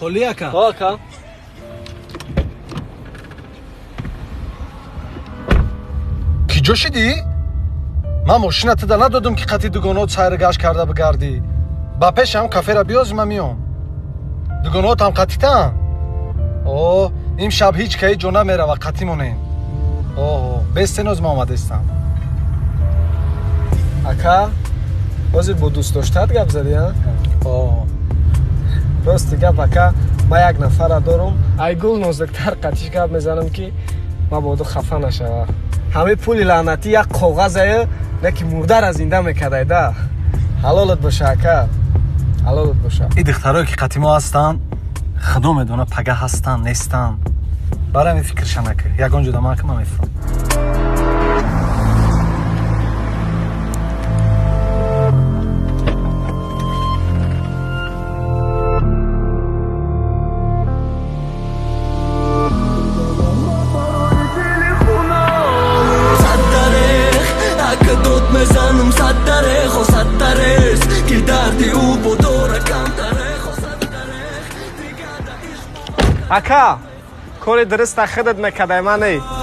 холи ака. ҳо ака. ки ҷо шидӣ? ман мошинатда надодум ки қати дугонаҳот сайра гашт карда бигардӣ. ба пешам кафера биёзӣ ман миём. дугонаҳотам қатитаан? О, имшаб ҳеҷ каи ҷо намерава, қатӣ монем. Оҳо, бестеноз ман омадестам. Ака, ҳозир бо дӯстдоштат гап задӣ, а? Оҳо. Рости гап ака, ман як нафара дорум, айгул нозиктар қатиш гап мезанам ки мабодо хафа нашава. ҳамаи пули лаънатӣ як коғазае, не ки мурдара зинда мекардай да. ҳалолат боша ака. ҳалолат боша. И духтарое ки қатимо ҳастанд, худо медона пага ҳастанд, нестанд. Барами фикрша накӣ. Ягон ҷуда ман ки ман мефаҳмам. Ака, кори дуруста худат мекардай, ман не.